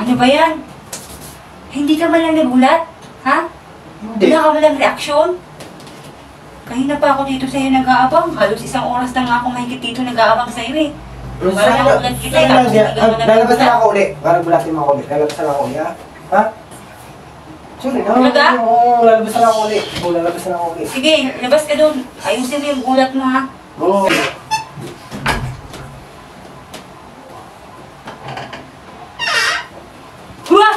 Ano ba yan? Hindi ka man lang nagulat? Ha? Hindi. Wala ka man lang reaksyon? Kanina pa ako dito sa'yo nag-aabang. Halos isang oras na nga ako mahigit dito nag-aabang sa'yo eh. Parang nakulat kita eh. Tapos hindi ka man lang Lalabas na nagulat. ako uli. Parang bulatin mo ako uli. Lalabas na ako uli, ha? Ha? Sorry, no? Talaga? Oo, lalabas na ako uli. Oo, lalabas na ako uli. Sige, labas ka doon. Ayusin mo yung gulat mo ha. Oo. Hua!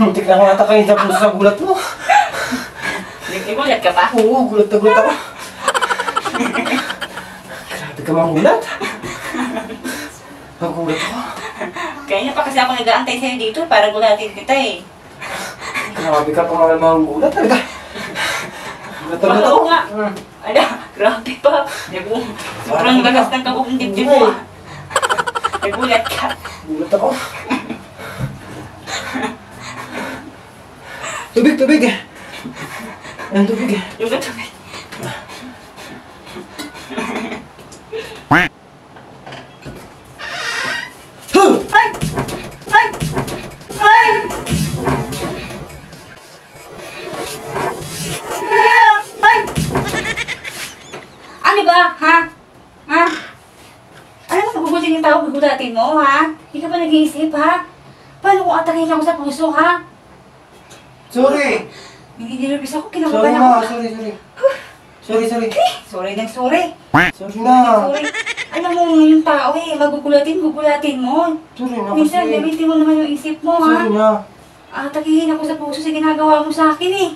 Muntik na ako natakayin sa puso sa gulat mo. Nagigulat ka pa? Oo, gulat na gulat ako. Grabe ka mangulat. Nagulat ako. Kaya na pa kasi ako nag-aantay sa'yo dito para gulatin kita eh. Grabe ka pa mangulat talaga. Gulat na gulat ako. Oo nga. Ala, grabe pa. Sobrang lakas ng kabog ng dibdib mo ah. Nagulat ka. Gulat ako. Tubig, tubig. Ayan, tubig. Yung katubig. Huh! Ay! Ay! Ay! Ay! Ano ba, ha? Ha? Alam mo, nagugutin yung tao, gugulatin mo, ha? Hindi ka ba nag-iisip, ha? Paano kung atakin ako sa puso, ha? Sorry! Nagigilabis ako, Sorry kinabahan na, ako. sorry, sorry. Sorry, sorry. Sorry ng sorry. Sorry na. Sorry. Alam mo, yung tao eh, gugulatin mo. Sorry na Minsan, kasi. gamitin mo naman yung isip mo, ha? Sorry na. Atakihin ako sa puso sa ginagawa mo sa akin, eh.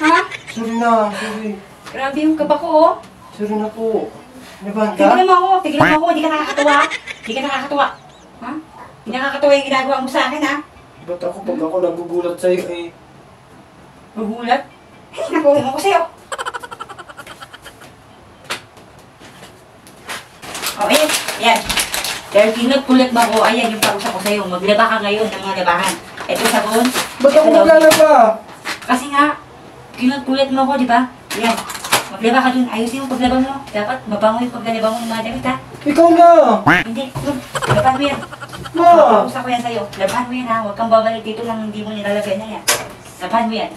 Ha? Sorry na, sorry. Grabe yung kaba ko, oh. Sorry na po. Nabahan ka? Tigilan mo ako, tigilan mo ako. Hindi ka nakakatuwa. Hindi ka nakakatuwa. Ha? Hindi nakakatuwa yung ginagawa mo sa akin, ha? Ba't ako pag ako nagugulat sa'yo eh? Magulat. Ay, nakuhin mo ko sa'yo. Oh, ayan. Ayan. Dahil kinagkulat ba ko, ayan yung parusa ko sa'yo. Maglaba ka ngayon ng mga labahan. Ito sabon. Ba't ako Ito daw. maglalaba? Kasi nga, kinagkulat mo ako, di ba? Ayan. Maglaba ka dun. Ayusin mo paglaba mo. Dapat mabango yung paglalaba mo ng mga damit, ha? Ikaw na! Hindi. Dun. Laban mo yan. Ma! Parusa ko yan sa'yo. Laban mo yan, ha? Huwag kang babalik dito lang hindi mo nilalagay na yan. Laban mo yan.